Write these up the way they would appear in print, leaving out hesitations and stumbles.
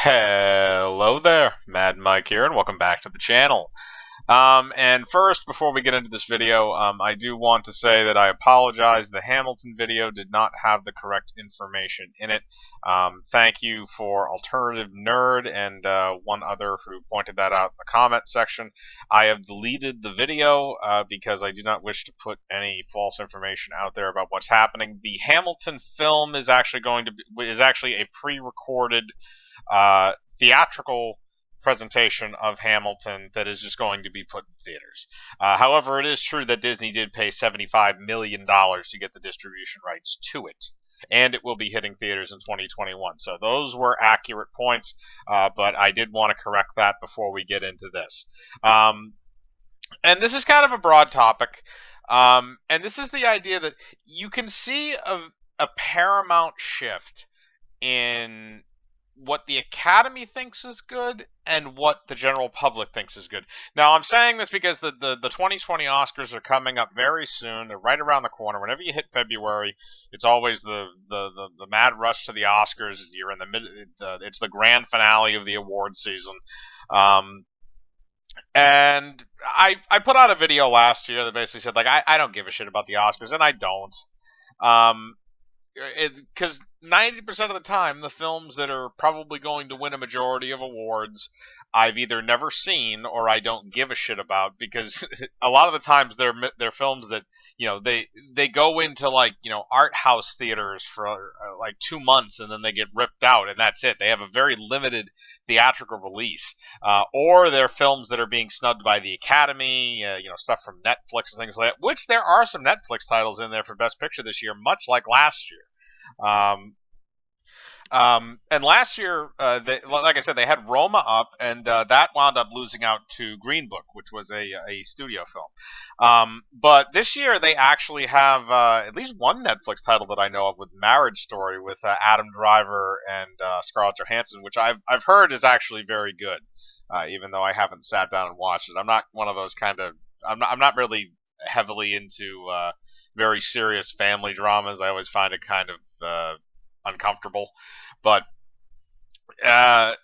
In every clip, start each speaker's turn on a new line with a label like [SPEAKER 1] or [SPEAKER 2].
[SPEAKER 1] Hello there, Mad Mike here, and welcome back to the channel. And first, before we get into this video, I do want to say that I apologize. The Hamilton video did not have the correct information in it. Thank you for Alternative Nerd and one other who pointed that out in the comment section. I have deleted the video because I do not wish to put any false information out there about what's happening. The Hamilton film is actually a pre-recorded theatrical presentation of Hamilton that is just going to be put in theaters. However, it is true that Disney did pay $75 million to get the distribution rights to it, and it will be hitting theaters in 2021. So those were accurate points, but I did want to correct that before we get into this. And this is kind of a broad topic, and this is the idea that you can see a paramount shift in what the Academy thinks is good and what the general public thinks is good. Now, I'm saying this because the 2020 Oscars are coming up very soon. They're right around the corner. Whenever you hit February, it's always the mad rush to the Oscars. You're in the mid. It's the grand finale of the award season. And I put out a video last year that basically said, like, I don't give a shit about the Oscars, and I don't. Because 90% of the time, the films that are probably going to win a majority of awards, I've either never seen or I don't give a shit about, because a lot of the times they're films that, you know, they go into, like, you know, art house theaters for like 2 months and then they get ripped out and that's it. They have a very limited theatrical release, or they're films that are being snubbed by the Academy, you know, stuff from Netflix and things like that. Which there are some Netflix titles in there for Best Picture this year, much like last year. And last year, like I said, they had Roma up, and that wound up losing out to Green Book, which was a studio film. But this year, they actually have at least one Netflix title that I know of with Marriage Story with Adam Driver and Scarlett Johansson, which I've heard is actually very good, even though I haven't sat down and watched it. I'm not one of those kind of. I'm not really heavily into very serious family dramas. I always find it kind of uncomfortable. But I've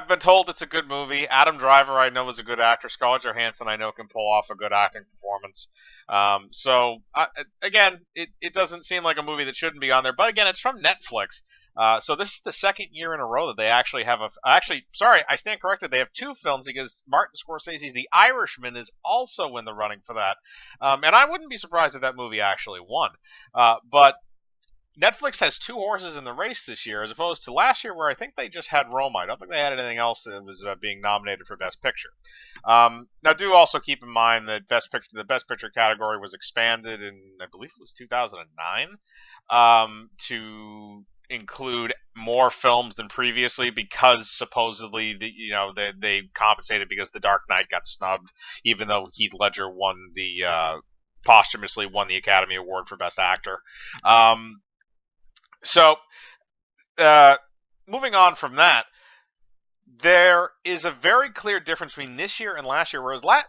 [SPEAKER 1] been told it's a good movie. Adam Driver, I know, is a good actor. Scarlett Johansson, I know, can pull off a good acting performance. Again, it doesn't seem like a movie that shouldn't be on there. But again, it's from Netflix. So this is the second year in a row that they actually have sorry, I stand corrected. They have two films because Martin Scorsese's The Irishman is also in the running for that. And I wouldn't be surprised if that movie actually won. But Netflix has two horses in the race this year, as opposed to last year, where I think they just had Roma. I don't think they had anything else that was being nominated for Best Picture. Now, do also keep in mind that the Best Picture category was expanded in, I believe it was 2009, to include more films than previously, because supposedly they compensated because The Dark Knight got snubbed, even though Heath Ledger posthumously won the Academy Award for Best Actor. So, moving on from that, there is a very clear difference between this year and last year. Whereas, like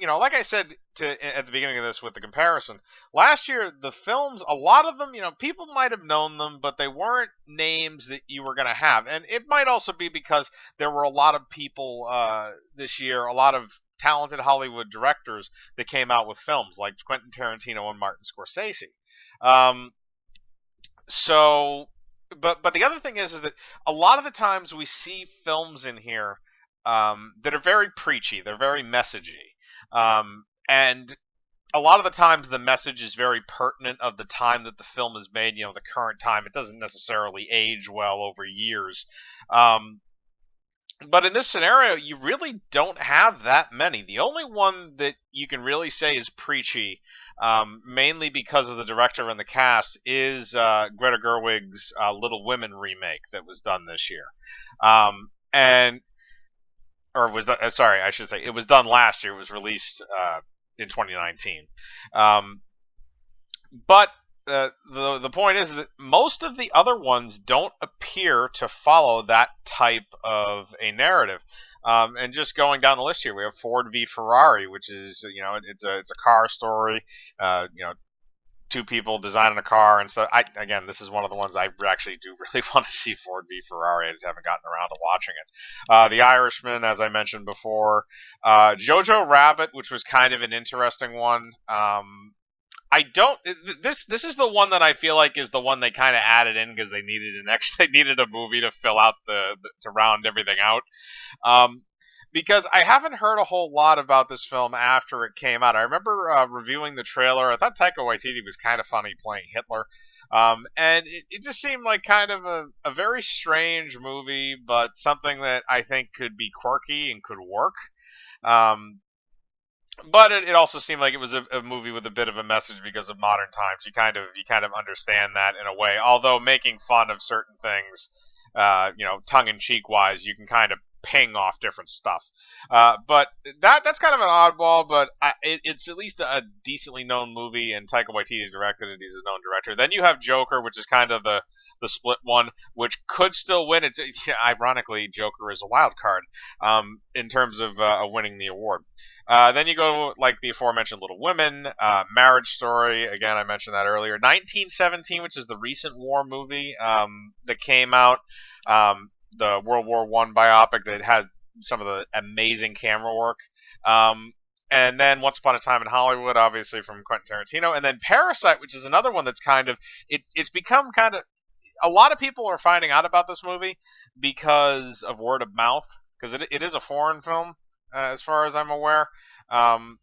[SPEAKER 1] I said at the beginning of this with the comparison, last year the films, a lot of them, people might have known them, but they weren't names that you were going to have. And it might also be because there were a lot of people this year, a lot of talented Hollywood directors that came out with films like Quentin Tarantino and Martin Scorsese. But the other thing is that a lot of the times we see films in here that are very preachy, they're very messagey, and a lot of the times the message is very pertinent of the time that the film is made, the current time. It doesn't necessarily age well over years. But in this scenario, you really don't have that many. The only one that you can really say is preachy, mainly because of the director and the cast, is Greta Gerwig's Little Women remake that was done this year. Sorry, I should say it was done last year. It was released in 2019. But the point is that most of the other ones don't appear to follow that type of a narrative. And just going down the list here, we have Ford v Ferrari, which is it's a car story. two people designing a car and stuff. Again, this is one of the ones I actually do really want to see Ford v Ferrari. I just haven't gotten around to watching it. The Irishman, as I mentioned before, Jojo Rabbit, which was kind of an interesting one. I don't. This is the one that I feel like is the one they kind of added in because they needed a movie to fill out to round everything out. Um, because I haven't heard a whole lot about this film after it came out. I remember reviewing the trailer. I thought Taika Waititi was kind of funny playing Hitler. And it just seemed like kind of a very strange movie, but something that I think could be quirky and could work. Um, but it also seemed like it was a movie with a bit of a message because of modern times. You kind of understand that in a way. Although making fun of certain things, tongue in cheek wise, you can kind of ping off different stuff. But that's kind of an oddball. But it's at least a decently known movie, and Taika Waititi directed it. He's a known director. Then you have Joker, which is kind of the split one, which could still win. It's ironically Joker is a wild card in terms of winning the award. Then you go like the aforementioned Little Women, Marriage Story. Again, I mentioned that earlier. 1917, which is the recent war movie that came out, the World War One biopic that had some of the amazing camera work. And then Once Upon a Time in Hollywood, obviously from Quentin Tarantino, and then Parasite, which is another one that's kind of it's become kind of a lot of people are finding out about this movie because of word of mouth because it is a foreign film as far as I'm aware, um,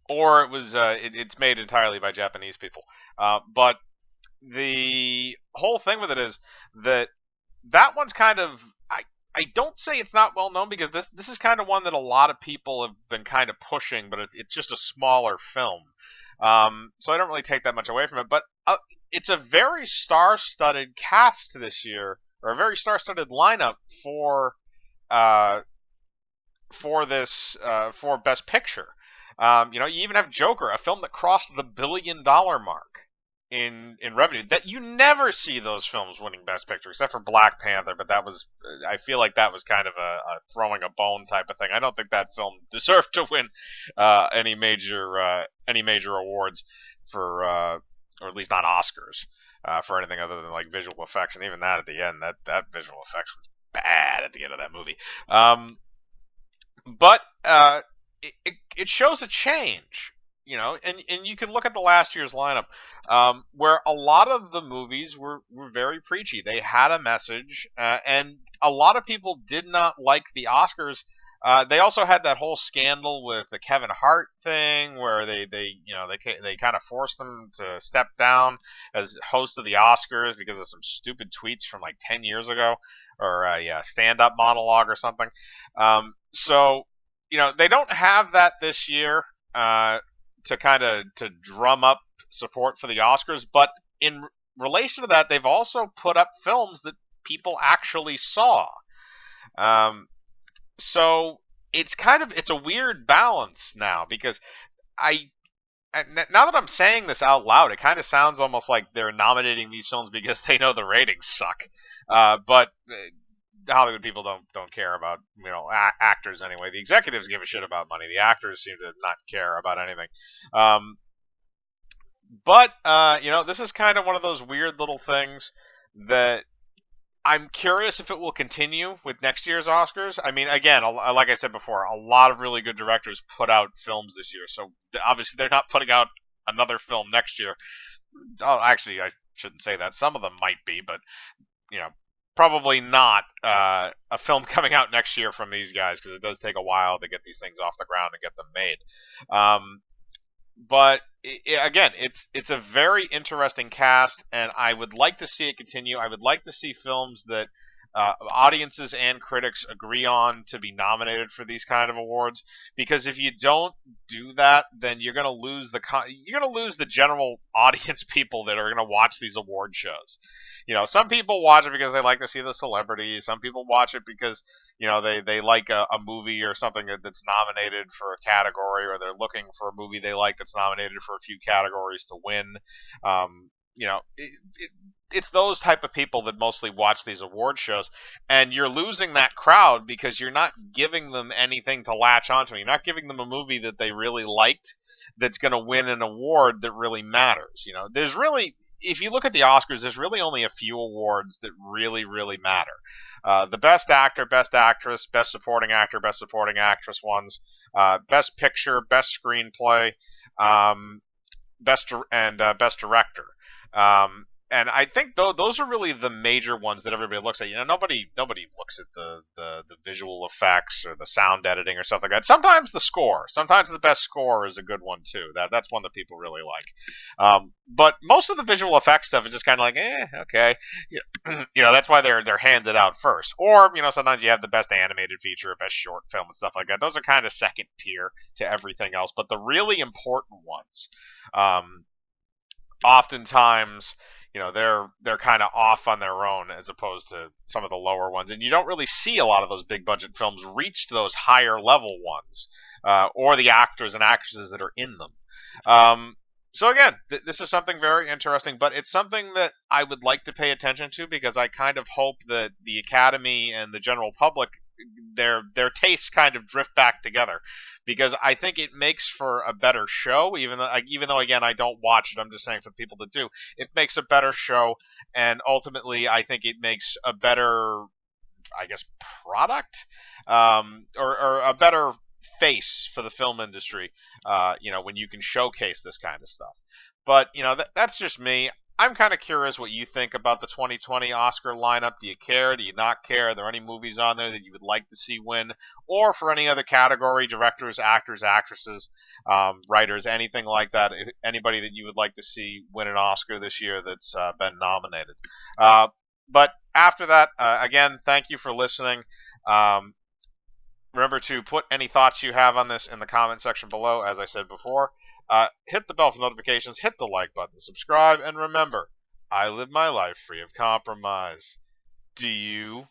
[SPEAKER 1] or it's made entirely by Japanese people. But the whole thing with it is that one's kind of I don't say it's not well known because this is kind of one that a lot of people have been kind of pushing, but it's just a smaller film. So I don't really take that much away from it, but it's a very star-studded cast this year, or a very star-studded lineup uh, for Best Picture. You even have Joker, a film that crossed the $1 billion mark in revenue. That you never see those films winning Best Picture, except for Black Panther. But that was, I feel like that was kind of a throwing a bone type of thing. I don't think that film deserved to win any major awards for, or at least not Oscars, for anything other than like visual effects. And even that at the end, that visual effects was bad at the end of that movie. But it shows a change, and you can look at the last year's lineup, where a lot of the movies were very preachy. They had a message, and a lot of people did not like the Oscars. They also had that whole scandal with the Kevin Hart thing, where they kind of forced him to step down as host of the Oscars because of some stupid tweets from like 10 years ago, or a stand-up monologue or something. So they don't have that this year to kind of to drum up support for the Oscars, but in relation to that, they've also put up films that people actually saw. So it's a weird balance now because now that I'm saying this out loud, it kind of sounds almost like they're nominating these films because they know the ratings suck. But Hollywood people don't care about actors anyway. The executives give a shit about money. The actors seem to not care about anything. But this is kind of one of those weird little things that I'm curious if it will continue with next year's Oscars. I mean, again, like I said before, a lot of really good directors put out films this year, so obviously they're not putting out another film next year. Oh, actually, I shouldn't say that. Some of them might be, but probably not a film coming out next year from these guys because it does take a while to get these things off the ground and get them made. But again, it's a very interesting cast, and I would like to see it continue. I would like to see films that audiences and critics agree on to be nominated for these kind of awards. Because if you don't do that, then you're going to lose the general audience people that are going to watch these award shows. Some people watch it because they like to see the celebrities. Some people watch it because they like a movie or something that's nominated for a category, or they're looking for a movie they like that's nominated for a few categories to win. It's those type of people that mostly watch these award shows, and you're losing that crowd because you're not giving them anything to latch onto. You're not giving them a movie that they really liked that's going to win an award that really matters. There's really, if you look at the Oscars, there's really only a few awards that really, really matter. The Best Actor, Best Actress, Best Supporting Actor, Best Supporting Actress ones, Best Picture, Best Screenplay, um, Best Director. And I think those are really the major ones that everybody looks at. Nobody looks at the visual effects or the sound editing or stuff like that. Sometimes the score, sometimes the best score is a good one too. That's one that people really like. But most of the visual effects stuff is just kind of like, okay. That's why they're handed out first. Or sometimes you have the best animated feature, or best short film, and stuff like that. Those are kind of second tier to everything else. But the really important ones. Oftentimes, they're kind of off on their own as opposed to some of the lower ones, and you don't really see a lot of those big budget films reach those higher level ones, or the actors and actresses that are in them. So again, this is something very interesting, but it's something that I would like to pay attention to because I kind of hope that the Academy and the general public, their tastes kind of drift back together, because I think it makes for a better show. Even though again I don't watch it, I'm just saying for people that do, it makes a better show, and ultimately I think it makes a better, I guess, product, or a better face for the film industry. When you can showcase this kind of stuff. But that's just me. I'm kind of curious what you think about the 2020 Oscar lineup. Do you care? Do you not care? Are there any movies on there that you would like to see win? Or for any other category, directors, actors, actresses, writers, anything like that? Anybody that you would like to see win an Oscar this year that's been nominated? But after that, again, thank you for listening. Remember to put any thoughts you have on this in the comment section below, as I said before. Hit the bell for notifications, hit the like button, subscribe, and remember, I live my life free of compromise. Do you?